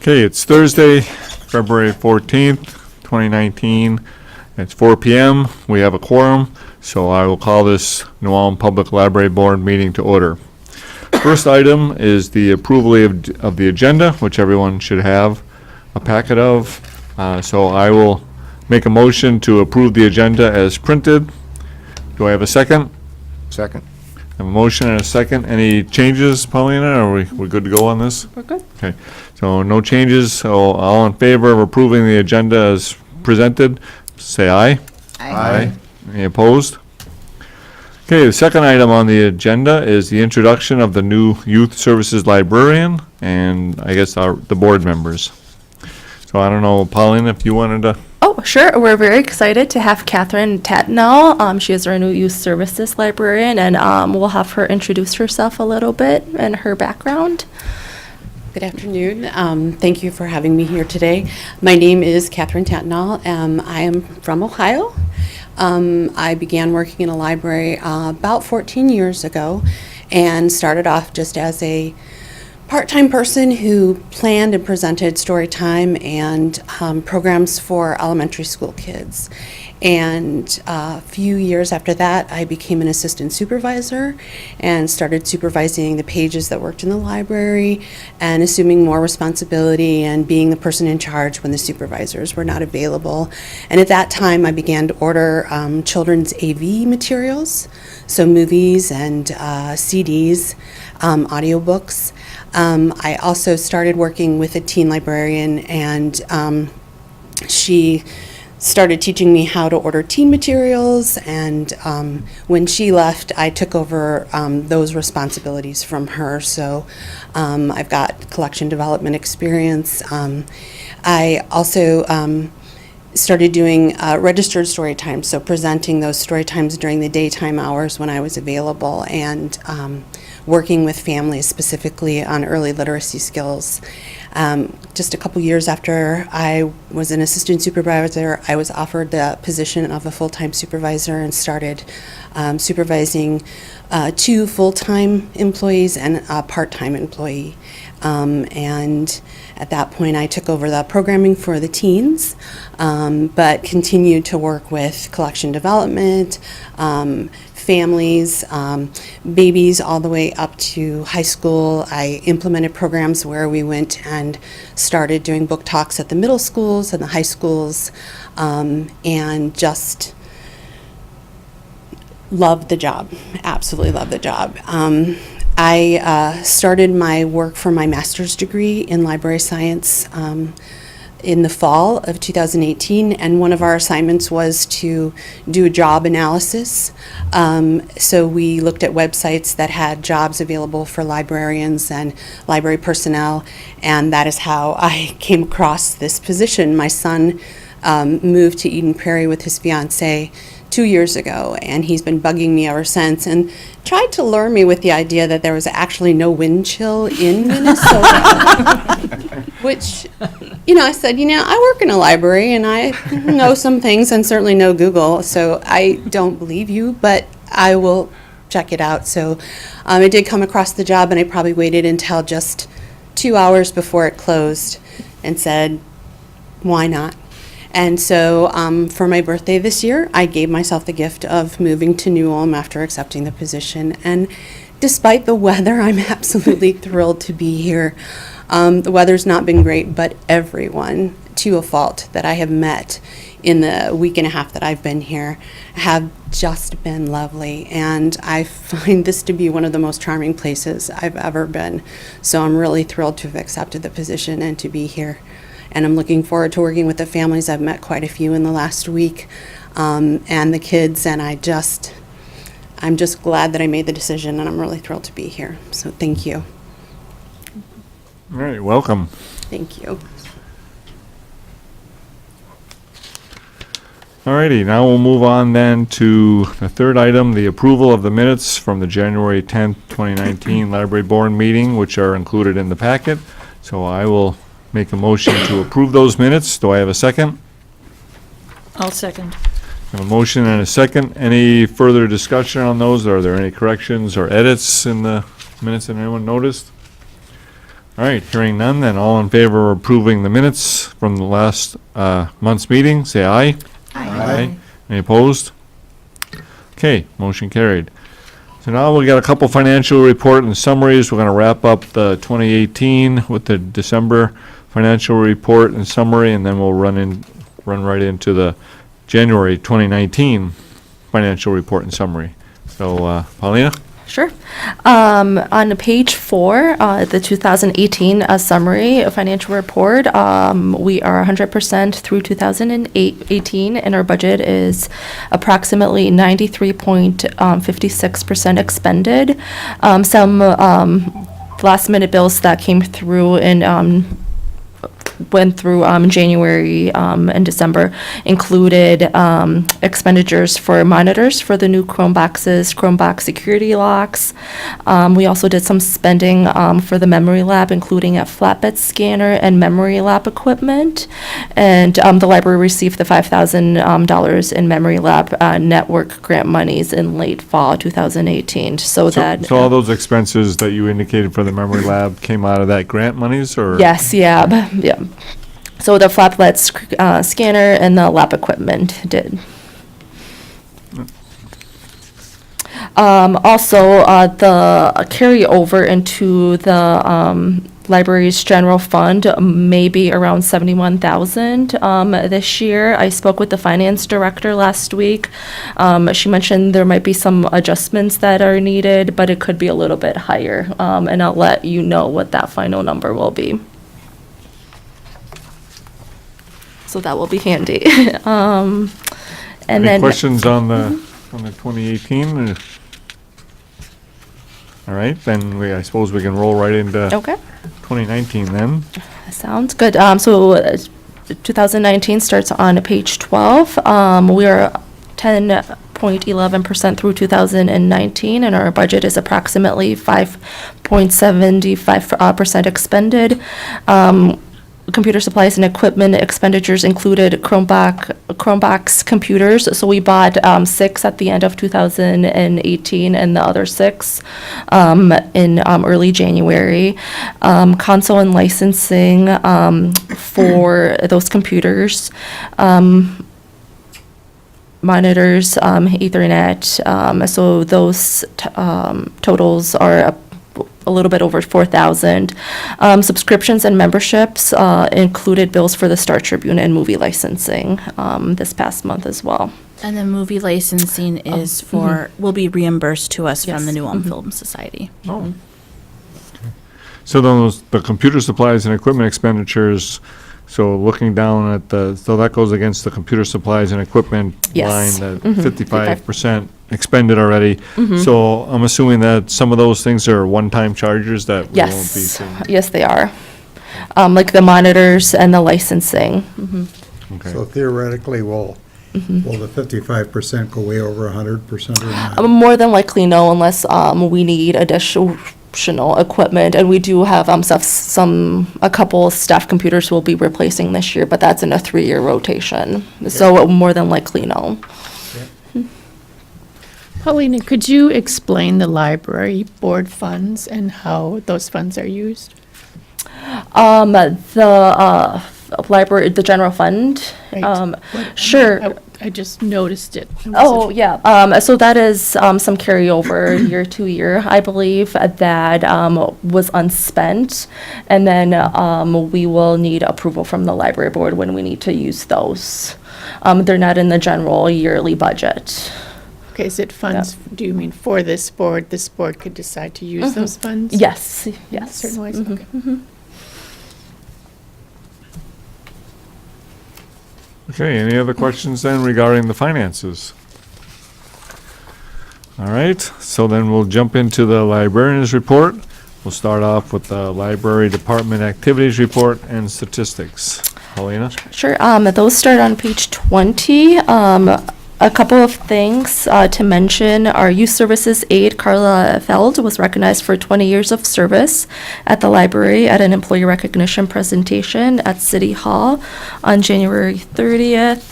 Okay, it's Thursday, February 14th, 2019. It's 4 p.m. We have a quorum, so I will call this New Ulm Public Library Board meeting to order. First item is the approval of the agenda, which everyone should have a packet of. So I will make a motion to approve the agenda as printed. Do I have a second? Second. I have a motion and a second. Any changes, Paulina? Are we good to go on this? We're good. Okay, so no changes. So all in favor of approving the agenda as presented, say aye. Aye. Any opposed? Okay, the second item on the agenda is the introduction of the new Youth Services Librarian and I guess the board members. So I don't know, Paulina, if you wanted to. Oh, sure. We're very excited to have Catherine Tatnall. She is our new youth services librarian, and we'll have her introduce herself a little bit and her background. Good afternoon. Thank you for having me here today. My name is Catherine Tatnall. I am from Ohio. I began working in a library about 14 years ago and started off just as a part-time person who planned and presented story time and programs for elementary school kids. And a few years after that, I became an assistant supervisor and started supervising the pages that worked in the library and assuming more responsibility and being the person in charge when the supervisors were not available. And at that time, I began to order children's AV materials, so movies and CDs, audiobooks. I also started working with a teen librarian, and she started teaching me how to order teen materials, and when she left, I took over those responsibilities from her. So I've got collection development experience. I also started doing registered story times, so presenting those story times during the daytime hours when I was available, and working with families specifically on early literacy skills. Just a couple years after I was an assistant supervisor, I was offered the position of a full-time supervisor and started supervising 2 full-time employees and a part-time employee. And at that point, I took over the programming for the teens, but continued to work with collection development, families, babies all the way up to high school. I implemented programs where we went and started doing book talks at the middle schools and the high schools, and just loved the job, absolutely loved the job. I started my work for my master's degree in library science in the fall of 2018, and one of our assignments was to do a job analysis. So we looked at websites that had jobs available for librarians and library personnel, and that is how I came across this position. My son moved to Eden Prairie with his fiance 2 years ago, and he's been bugging me ever since and tried to lure me with the idea that there was actually no wind chill in Minnesota. Which, I said, I work in a library and I know some things and certainly know Google, so I don't believe you, but I will check it out. So I did come across the job, and I probably waited until just 2 hours before it closed and said, why not? And so for my birthday this year, I gave myself the gift of moving to New Ulm after accepting the position. And despite the weather, I'm absolutely thrilled to be here. The weather's not been great, but everyone, to a fault, that I have met in the week and a half that I've been here have just been lovely. And I find this to be one of the most charming places I've ever been. So I'm really thrilled to have accepted the position and to be here. And I'm looking forward to working with the families. I've met quite a few in the last week, and the kids, and I'm just glad that I made the decision, and I'm really thrilled to be here. So thank you. All right, welcome. Thank you. All righty, now we'll move on then to the third item, the approval of the minutes from the January 10th, 2019 Library Board meeting, which are included in the packet. So I will make a motion to approve those minutes. Do I have a second? I'll second. I have a motion and a second. Any further discussion on those? Are there any corrections or edits in the minutes that anyone noticed? All right, hearing none, then all in favor of approving the minutes from the last month's meeting, say aye. Aye. Any opposed? Okay, motion carried. So now we got a couple financial report and summaries. We're going to wrap up the 2018 with the December financial report and summary, and then we'll run right into the January 2019 financial report and summary. So, Paulina? Sure. On page 4, the 2018 summary financial report, we are 100% through 2018, and our budget is approximately 93.56% expended. Some last-minute bills that came through and went through January and December included expenditures for monitors for the new Chromebox security locks. We also did some spending for the memory lab, including a flatbed scanner and memory lab equipment. And the library received the $5,000 in memory lab network grant monies in late fall 2018. So all those expenses that you indicated for the memory lab came out of that grant monies, or? Yes, yeah. So the flatbed scanner and the lab equipment did. Also, the carryover into the library's general fund may be around $71,000 this year. I spoke with the finance director last week. She mentioned there might be some adjustments that are needed, but it could be a little bit higher. And I'll let you know what that final number will be. So that will be handy. And Any then questions on the 2018? All right, then I suppose we can roll right into okay. 2019 then. Sounds good. So 2019 starts on page 12. We are 10.11% through 2019, and our budget is approximately 5.75% expended. Computer supplies and equipment expenditures included Chromebox computers. So we bought 6 at the end of 2018 and the other 6 in early January. Console and licensing for those computers. Monitors, Ethernet. So those totals are a little bit over 4,000. Subscriptions and memberships included bills for the Star Tribune and movie licensing this past month as well. And the movie licensing is will be reimbursed to us from the New Ulm Film Society. Oh. So the computer supplies and equipment expenditures, so looking down at so that goes against the computer supplies and equipment Yes. line, that 55% expended already. So I'm assuming that some of those things are one-time charges that we won't be Yes, seeing. yes, they are. Like the monitors and the licensing. Okay. So theoretically, will the 55% go way over 100% or not? More than likely, no, unless we need additional equipment, and we do have a couple staff computers we'll be replacing this year, but that's in a 3-year rotation. So more than likely, no. Paulina, could you explain the library board funds and how those funds are used? The library, the general fund. Right. Sure. I just noticed it. Oh, yeah. So that is some carryover year to year, I believe, that was unspent. And then we will need approval from the library board when we need to use those. They're not in the general yearly budget. Okay, is it funds, do you mean for this board could decide to use those funds? Yes, In yes. certain ways, okay. Okay, any other questions then regarding the finances? All right, so then we'll jump into the librarian's report. We'll start off with the library department activities report and statistics. Paulina? Sure. Those start on page 20. A couple of things to mention. Our youth services aide, Carla Feld, was recognized for 20 years of service at the library at an employee recognition presentation at City Hall on January 30th.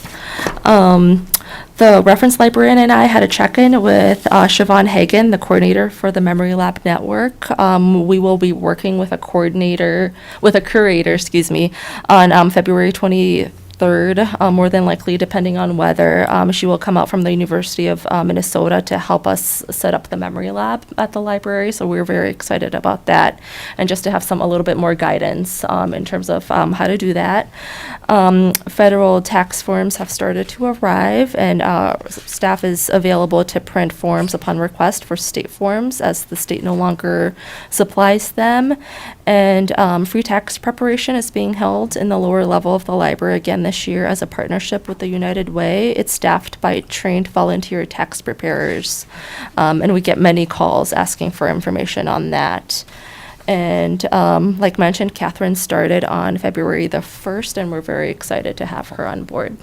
the reference librarian and I had a check-in with Siobhan Hagan, the coordinator for the Memory Lab Network. We will be working with a curator, on February 23rd, more than likely, depending on weather. She will come out from the University of Minnesota to help us set up the Memory Lab at the library, so we're very excited about that, and just to have a little bit more guidance in terms of how to do that. Federal tax forms have started to arrive, and staff is available to print forms upon request for state forms, as the state no longer supplies them. And free tax preparation is being held in the lower level of the library again this year as a partnership with the United Way. It's staffed by trained volunteer tax preparers, and we get many calls asking for information on that. And like mentioned, Catherine started on February the 1st, and we're very excited to have her on board.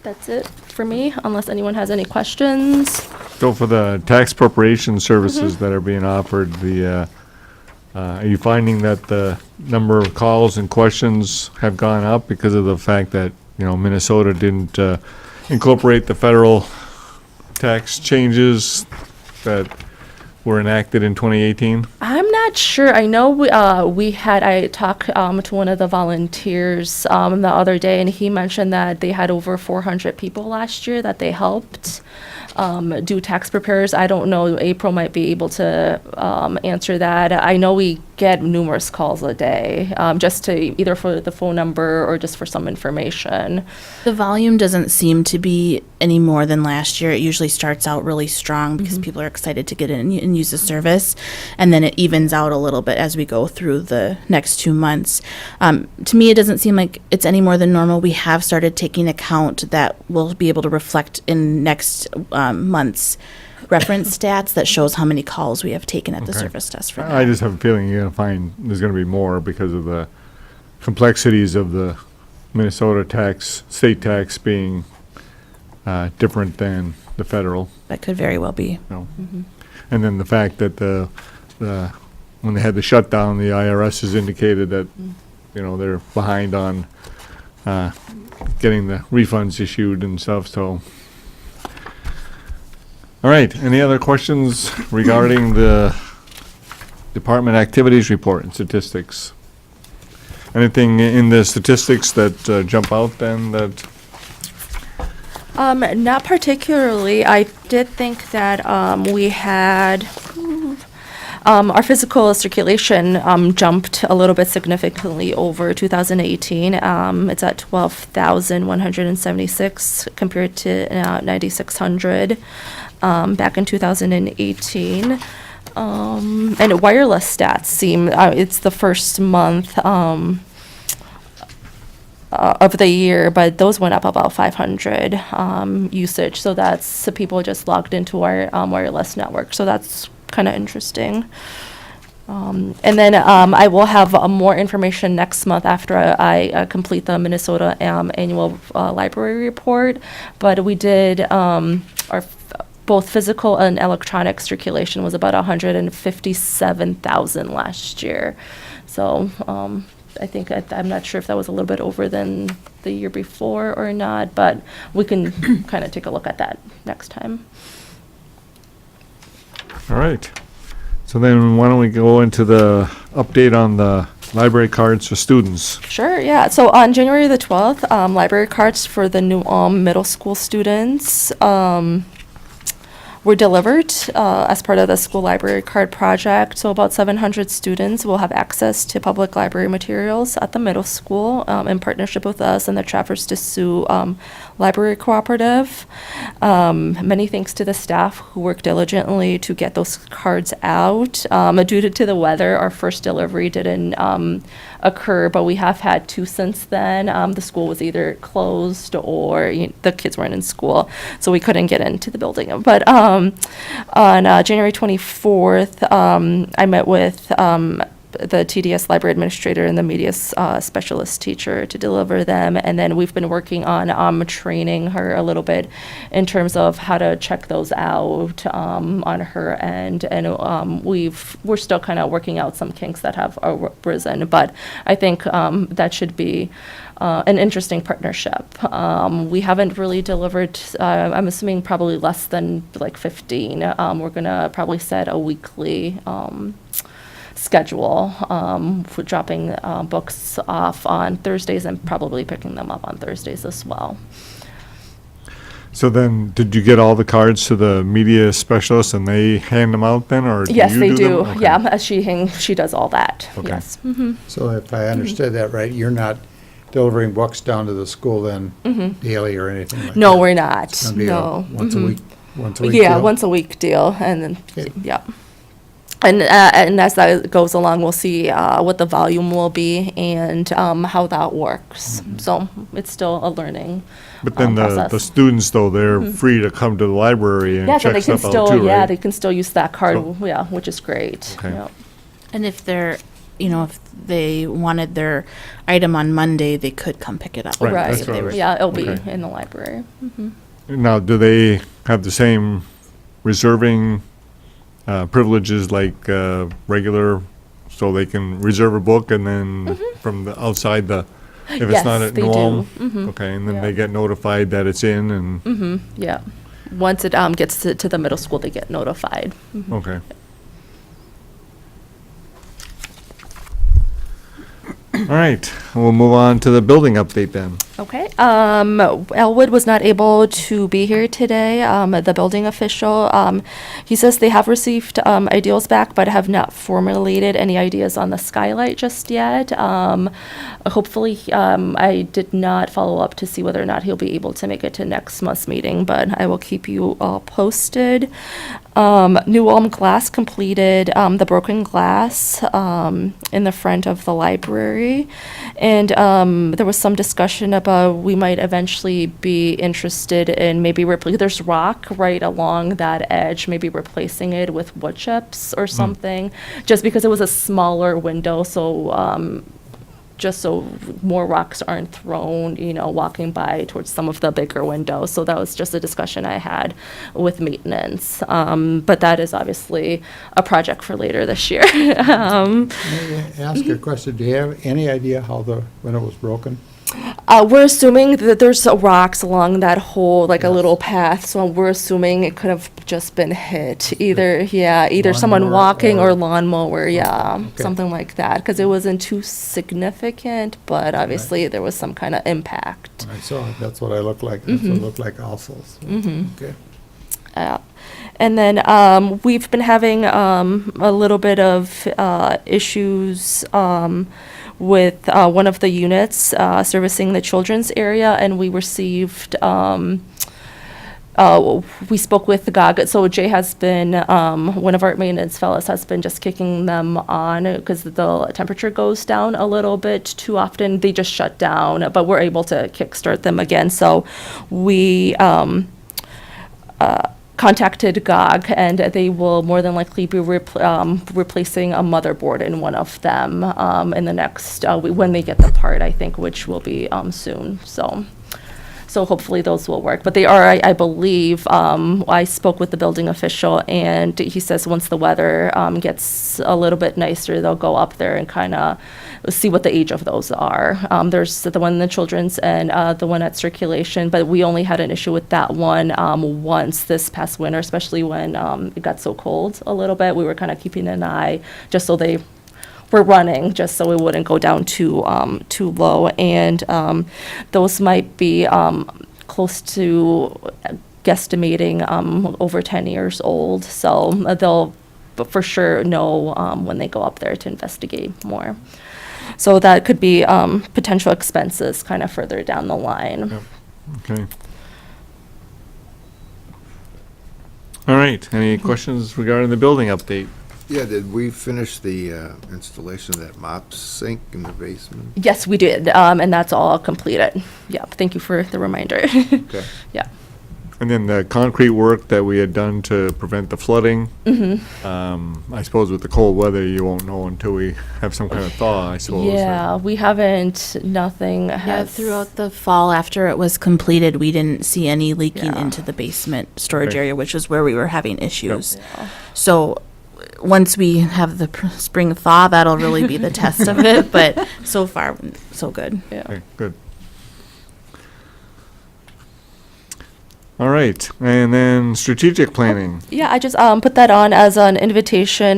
That's it for me, unless anyone has any questions. So for the tax preparation services that are being offered, are you finding that the number of calls and questions have gone up because of the fact that, Minnesota didn't incorporate the federal tax changes that were enacted in 2018? I'm not sure. I know I talked to one of the volunteers the other day, and he mentioned that they had over 400 people last year that they helped do tax preparers. I don't know. April might be able to answer that. I know we get numerous calls a day, just to either for the phone number or just for some information. The volume doesn't seem to be any more than last year. It usually starts out really strong because people are excited to get in and use the service, and then it evens out a little bit as we go through the next 2 months. To me, it doesn't seem like it's any more than normal. We have started taking account that we'll be able to reflect in next month's reference stats that shows how many calls we have taken at the Okay. service desk for I that. just have a feeling you're going to find there's going to be more because of the complexities of the Minnesota state tax being different than the federal. That could very well be. And then the fact that when they had the shutdown, the IRS has indicated that, they're behind on getting the refunds issued and stuff, so. All right, any other questions regarding the department activities report and statistics? Anything in the statistics that jump out then that? Not particularly. I did think that we had our physical circulation jumped a little bit significantly over 2018. It's at 12,176 compared to 9,600 back in 2018. And wireless stats seem, it's the first month of the year, but those went up about 500 usage. So that's people just logged into our wireless network. So that's kind of interesting. And then I will have more information next month after I complete the Minnesota annual library report. But we did both physical and electronic circulation was about 157,000 last year. So I think I'm not sure if that was a little bit over than the year before or not, but we can kind of take a look at that next time. All right. So then why don't we go into the update on the library cards for students? Sure, yeah. So on January the 12th, library cards for the New Ulm middle school students were delivered as part of the school library card project. So about 700 students will have access to public library materials at the middle school in partnership with us and the Traverse to Sioux Library Cooperative. Many thanks to the staff who worked diligently to get those cards out. Due to the weather, our first delivery didn't occur, but we have had two since then. The school was either closed or the kids weren't in school, so we couldn't get into the building. But on January 24th, I met with the TDS library administrator and the media specialist teacher to deliver them. And then we've been working on training her a little bit in terms of how to check those out on her end. And we're still kind of working out some kinks that have arisen, but I think that should be an interesting partnership. We haven't really delivered, I'm assuming probably less than like 15. We're gonna probably set a weekly schedule for dropping books off on Thursdays and probably picking them up on Thursdays as well. So then, did you get all the cards to the media specialist and they hand them out then, or do Yes, you they do do. them? Okay. Yeah, as she does all that. Okay. Yes. So if I understood that right, you're not delivering books down to the school then daily or anything like that? No, we're not. It's gonna be a No. once a week, Yeah, deal? once a week deal, and then Okay. yeah. And as that goes along, we'll see what the volume will be and how that works. So it's still a learning But then the process. students, though, they're free to come to the library and Yeah, so check they can stuff out still, too, yeah, right? they can still use that card, So- yeah, which is great. Okay. Yeah. And if they're, if they wanted their item on Monday, they could come pick it up. Right, Right, that's what I was- yeah, it'll be okay. in the library. Now, do they have the same reserving privileges like regular, so they can reserve a book and then from the outside if it's not Yes, at they New do. Ulm? Mhm. Okay, and then Yeah. they get notified that it's in and, Yeah. Once it gets to the middle school, they get notified. okay. All right, we'll move on to the building update then. Okay. Elwood was not able to be here today, the building official. He says they have received ideals back, but have not formulated any ideas on the skylight just yet. Hopefully, I did not follow up to see whether or not he'll be able to make it to next month's meeting, but I will keep you all posted. New Ulm Glass completed the broken glass in the front of the library. And there was some discussion about we might eventually be interested in maybe there's rock right along that edge, maybe replacing it with wood chips or something, just because it was a smaller window, so just so more rocks aren't thrown, walking by towards some of the bigger windows. So that was just a discussion I had with maintenance. But that is obviously a project for later this year. May I ask you a question? Do you have any idea how the window was broken? We're assuming that there's rocks along that whole, like a little path, so we're assuming it could have just been hit. Either someone Lawnmower walking or or- lawnmower, yeah, Okay. something like that, because it wasn't too significant, but obviously there was some kind of impact. I saw it, that's what I looked like, that's what it looked like also. So, okay. And then we've been having a little bit of issues with one of the units servicing the children's area, and we received, we spoke with the GOG. So Jay has been, one of our maintenance fellows has been just kicking them on because the temperature goes down a little bit too often. They just shut down, but we're able to kickstart them again. So we contacted GOG, and they will more than likely be replacing a motherboard in one of them in the next, when they get the part, I think, which will be soon. So hopefully those will work. But they are, I believe, I spoke with the building official, and he says once the weather gets a little bit nicer, they'll go up there and kind of see what the age of those are. There's the one in the children's and the one at circulation, but we only had an issue with that one once this past winter, especially when it got so cold a little bit. We were kind of keeping an eye just so they were running, just so it wouldn't go down too low. And those might be close to guesstimating over 10 years old. So they'll for sure know when they go up there to investigate more. So that could be potential expenses kind of further down the line. Yep. Okay. All right, any questions regarding the building update? Yeah, did we finish the installation of that mop sink in the basement? Yes, we did, and that's all completed. Yeah, thank you for the reminder. Okay. Yeah. And then the concrete work that we had done to prevent the flooding. I suppose with the cold weather, you won't know until we have some kind of thaw, I suppose. right? Yeah, we haven't, nothing Yeah, has. throughout the fall after it was completed, we didn't see any leaking Yeah. into the basement storage Okay. area, which is where we were having issues. So once we have the spring thaw, that'll really be the test of it. But so far, so good. Yeah. Okay, good. All right, and then strategic planning. Yeah, I just put that on as an invitation.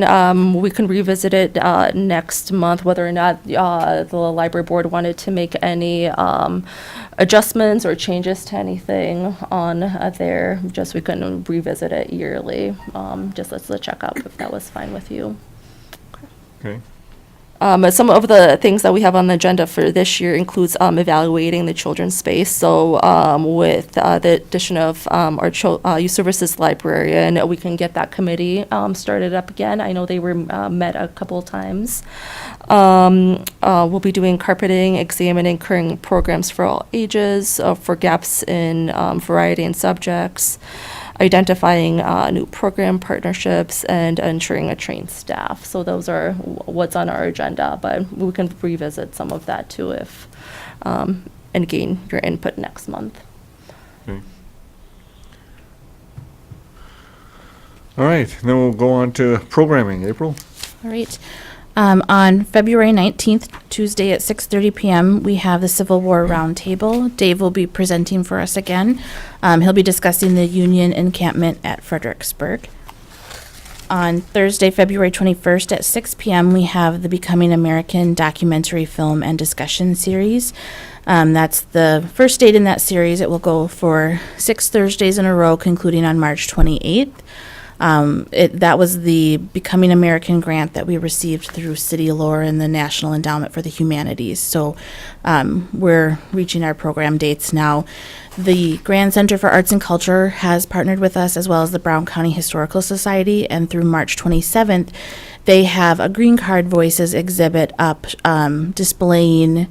We can revisit it next month, whether or not the library board wanted to make any adjustments or changes to anything on there. Just we can revisit it yearly, just as a checkup, if that was fine with you. Okay, Some of the things that we have on the agenda for this year includes evaluating the children's space. So with the addition of our youth services librarian, we can get that committee started up again. I know they were met a couple of times. We'll be doing carpeting, examining current programs for all ages, for gaps in variety and subjects, identifying new program partnerships, and ensuring a trained staff. So those are what's on our agenda, but we can revisit some of that too if, and gain your input next month. okay. All right, then we'll go on to programming. April? All right. On February 19th, Tuesday at 6:30 p.m., we have the Civil War Roundtable. Dave will be presenting for us again. He'll be discussing the Union encampment at Fredericksburg. On Thursday, February 21st at 6 p.m., we have the Becoming American documentary film and discussion series. That's the first date in that series. It will go for 6 Thursdays in a row, concluding on March 28th. That was the Becoming American grant that we received through City Lore and the National Endowment for the Humanities. So we're reaching our program dates now. The Grand Center for Arts and Culture has partnered with us, as well as the Brown County Historical Society, and through March 27th, they have a Green Card Voices exhibit up displaying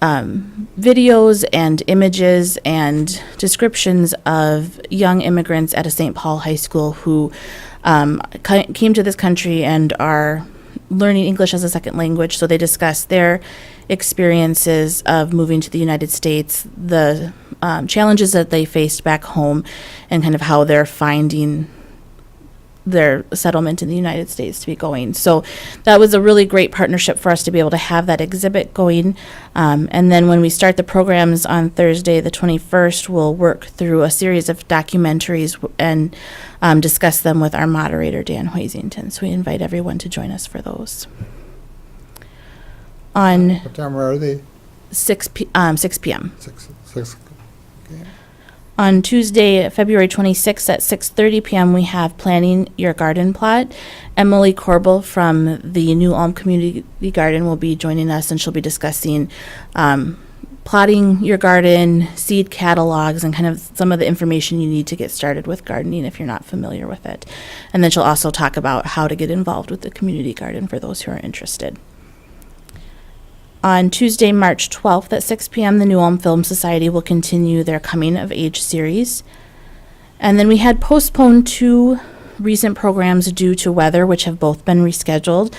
videos and images and descriptions of young immigrants at a St. Paul high school who came to this country and are learning English as a second language. So they discuss their experiences of moving to the United States, the challenges that they faced back home, and kind of how they're finding their settlement in the United States to be going. So that was a really great partnership for us to be able to have that exhibit going. And then when we start the programs on Thursday, the 21st, we'll work through a series of documentaries and discuss them with our moderator, Dan Hoisington. So we invite everyone to join us for those. On What time are they? 6 p.m. 6. Okay. On Tuesday, February 26th at 6:30 p.m., we have Planning Your Garden Plot. Emily Corbel from the New Ulm Community Garden will be joining us, and she'll be discussing plotting your garden, seed catalogs, and kind of some of the information you need to get started with gardening if you're not familiar with it. And then she'll also talk about how to get involved with the community garden for those who are interested. On Tuesday, March 12th at 6 p.m., the New Ulm Film Society will continue their Coming of Age series. And then we had postponed 2 recent programs due to weather, which have both been rescheduled.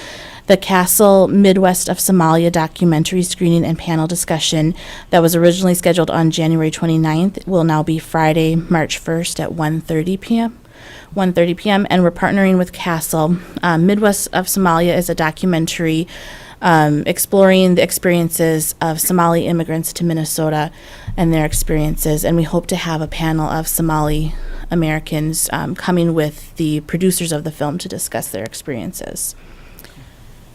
The Castle Midwest of Somalia documentary screening and panel discussion that was originally scheduled on January 29th will now be Friday, March 1st at 1:30 p.m. 1:30 p.m. And we're partnering with Castle. Midwest of Somalia is a documentary exploring the experiences of Somali immigrants to Minnesota and their experiences. And we hope to have a panel of Somali Americans coming with the producers of the film to discuss their experiences.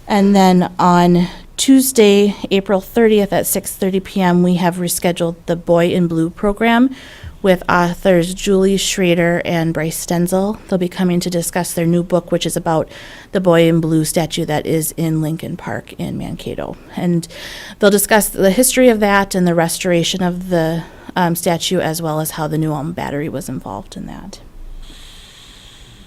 And then on Tuesday, April 30th at 6:30 p.m., we have rescheduled the Boy in Blue program with authors Julie Schrader and Bryce Stenzel. They'll be coming to discuss their new book, which is about the Boy in Blue statue that is in Lincoln Park in Mankato. And they'll discuss the history of that and the restoration of the statue, as well as how the New Ulm Battery was involved in that.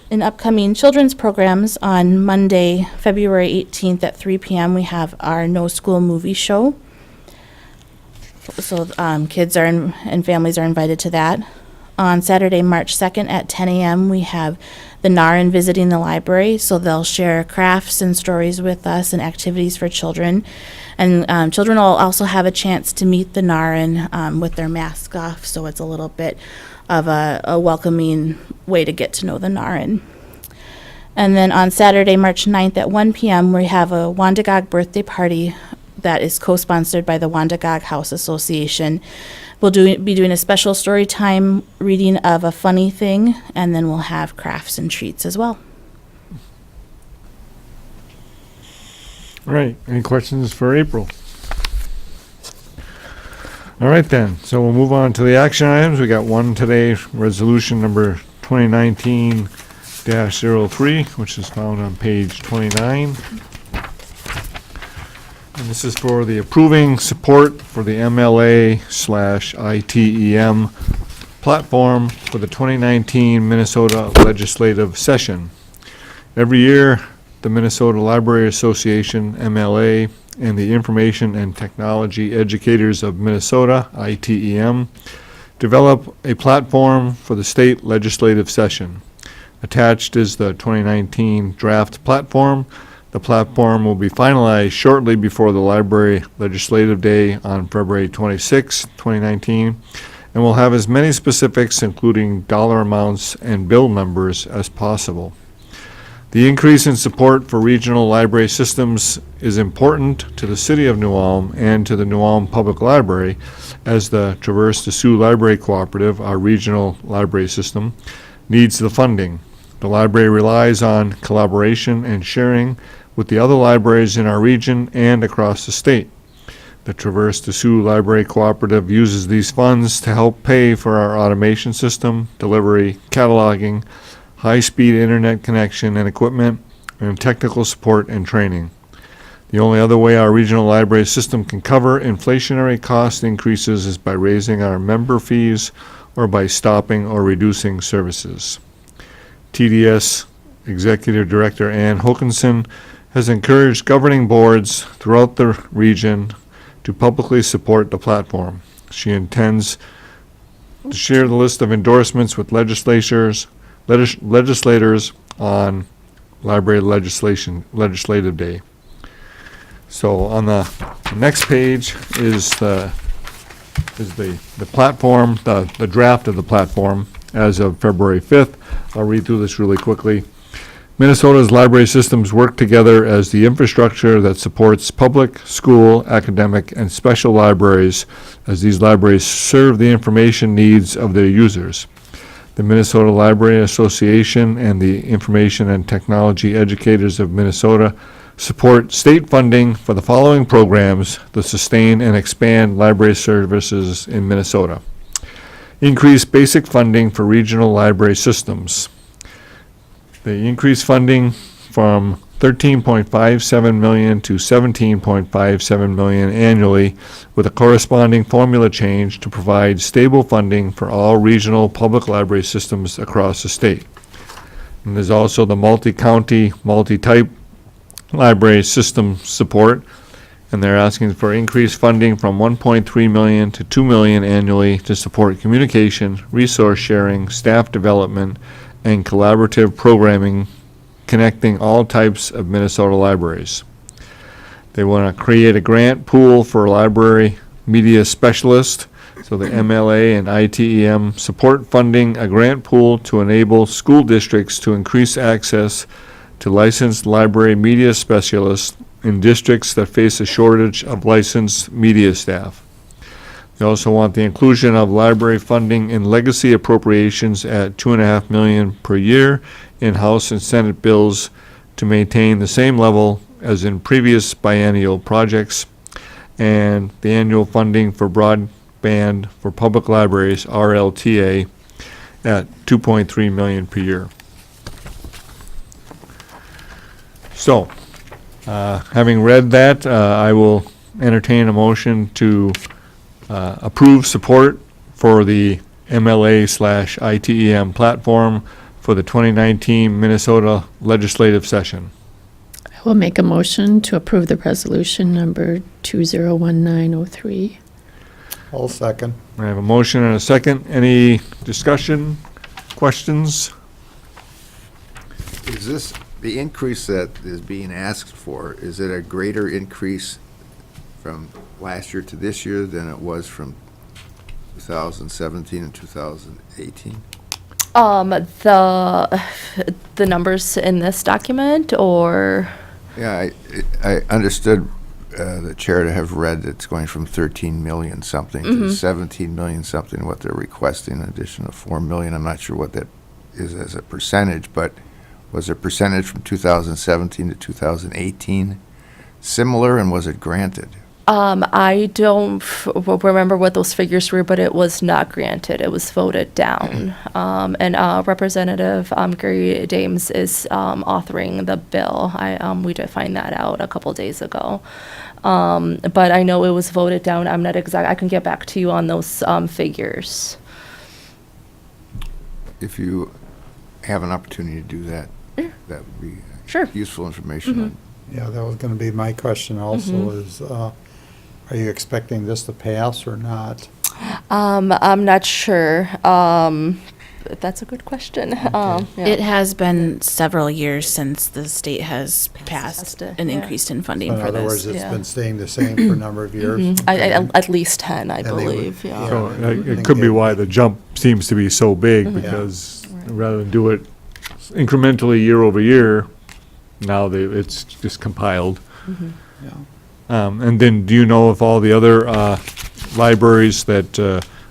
In upcoming children's programs, on Monday, February 18th at 3 p.m., we have our No School movie show. So kids and families are invited to that. on Saturday, March 2nd at 10 a.m., we have the NARN visiting the library. So they'll share crafts and stories with us and activities for children. And children will also have a chance to meet the NARN with their mask off. So it's a little bit of a welcoming way to get to know the NARN. And then on Saturday, March 9th at 1 p.m., we have a Wandagog birthday party that is co-sponsored by the Wandagog House Association. We'll be doing a special story time reading of a funny thing, and then we'll have crafts and treats as well. All right, any questions for April? All right then, so we'll move on to the action items. We got one today, resolution number 2019-03, which is found on page 29. And this is for the approving support for the MLA/ITEM platform for the 2019 Minnesota legislative session. Every year, the Minnesota Library Association, MLA, and the Information and Technology Educators of Minnesota, ITEM, develop a platform for the state legislative session. Attached is the 2019 draft platform. The platform will be finalized shortly before the Library Legislative Day on February 26, 2019, and will have as many specifics, including dollar amounts and bill numbers, as possible. The increase in support for regional library systems is important to the City of New Ulm and to the New Ulm Public Library, as the Traverse des Sioux Library Cooperative, our regional library system, needs the funding. The library relies on collaboration and sharing with the other libraries in our region and across the state. The Traverse des Sioux Library Cooperative uses these funds to help pay for our automation system, delivery, cataloging, high-speed internet connection and equipment, and technical support and training. The only other way our regional library system can cover inflationary cost increases is by raising our member fees or by stopping or reducing services. TDS Executive Director Ann Hokinson has encouraged governing boards throughout the region to publicly support the platform. She intends to share the list of endorsements with legislators on Library Legislative Day. So on the next page is the platform, the draft of the platform as of February 5th. I'll read through this really quickly. Minnesota's library systems work together as the infrastructure that supports public, school, academic, and special libraries, as these libraries serve the information needs of their users. The Minnesota Library Association and the Information and Technology Educators of Minnesota support state funding for the following programs to sustain and expand library services in Minnesota. Increase basic funding for regional library systems. They increase funding from $13.57 million to $17.57 million annually, with a corresponding formula change to provide stable funding for all regional public library systems across the state. And there's also the multi-county, multi-type library system support, and they're asking for increased funding from $1.3 million to $2 million annually to support communication, resource sharing, staff development, and collaborative programming connecting all types of Minnesota libraries. They want to create a grant pool for library media specialists, so the MLA and ITEM support funding a grant pool to enable school districts to increase access to licensed library media specialists in districts that face a shortage of licensed media staff. They also want the inclusion of library funding in legacy appropriations at $2.5 million per year in House and Senate bills to maintain the same level as in previous biennial projects, and the annual funding for broadband for public libraries, RLTA, at $2.3 million per year. So, having read that, I will entertain a motion to approve support for the MLA/ITEM platform for the 2019 Minnesota legislative session. I will make a motion to approve the resolution number 201903. I'll second. I have a motion and a second. Any discussion, questions? Is this, the increase that is being asked for, is it a greater increase from last year to this year than it was from 2017 and 2018? The numbers in this document, or? Yeah, I understood the chair to have read it's going from 13 million something to 17 million something, what they're requesting, an addition of 4 million. I'm not sure what that is as a percentage, but was the percentage from 2017 to 2018 similar, and was it granted? I don't remember what those figures were, but it was not granted. It was voted down. And Representative Gary Dames is authoring the bill. We did find that out a couple days ago. But I know it was voted down. I'm not exact. I can get back to you on those figures. If you have an opportunity to do that, that would be Sure. useful information on. Yeah, that was gonna be my question also is, are you expecting this to pass or not? I'm not sure. That's a good question. Yeah. It has been several years since the state has passed Passed it, an yeah. increase in funding In for other words, this. it's Yeah. been staying the same for a number of years? At least 10, I And they would- believe. Yeah. So Yeah. it could be why the jump seems to be so big, Mm-hmm. because rather than do it incrementally year over year, now it's just compiled. Yeah. And then, do you know if all the other libraries that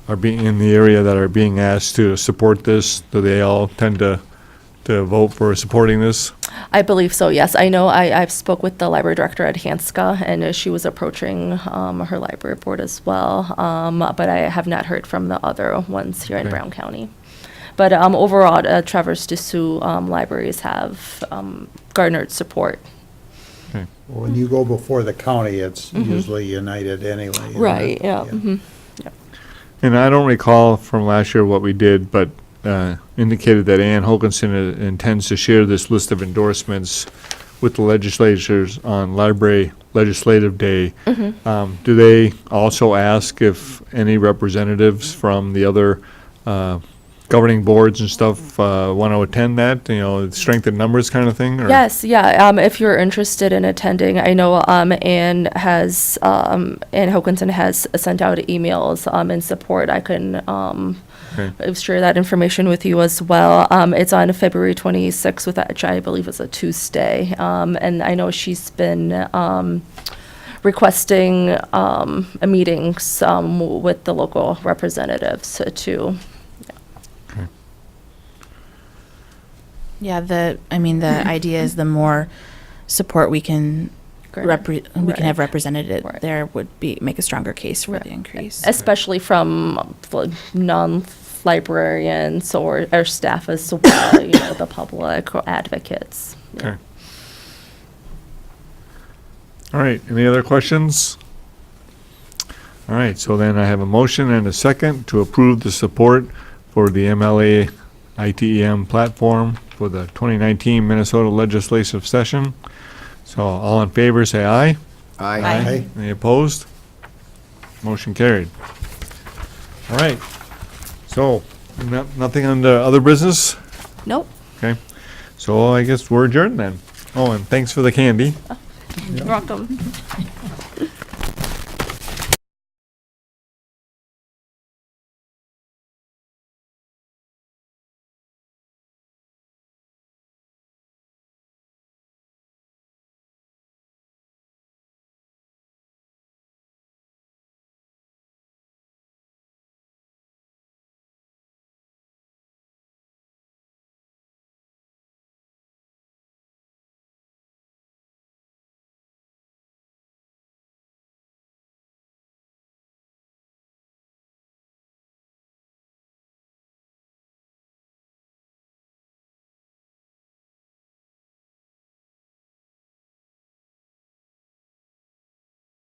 are being in the area that are being asked to support this, do they all tend to vote for supporting this? I believe so, yes. I know I've spoke with the library director at Hanska, and she was approaching her library board as well. But I have not heard from the other ones here in Okay. Brown County. But overall, Traverse de Sioux libraries have garnered support. Well, when you go before the county, it's usually united anyway. isn't Right, it? yeah. And I don't recall from last year what we did, but indicated that Ann Hokinson intends to share this list of endorsements with the legislatures on Library Legislative Day. Do they also ask if any representatives from the other governing boards and stuff want to attend that, strength in numbers kind of thing? Or? Yes, yeah. If you're interested in attending, I know Ann Hokinson has sent out emails in support. I can share that information with you as well. It's on February 26th, which I believe is a Tuesday. And I know she's been requesting meetings with the local representatives too. Yeah, the idea is the more support we can have represented Right. there would make a stronger case for the increase. Especially from non-librarians or staff as well, the public or advocates. Okay. All right, any other questions? All right, so then I have a motion and a second to approve the support for the MLA ITEM platform for the 2019 Minnesota legislative session. So all in favor, say aye. Aye. Any opposed? Motion carried. All right, so nothing on the other business? Nope. Okay, so I guess we're adjourned then. Oh, and thanks for the candy. You're welcome.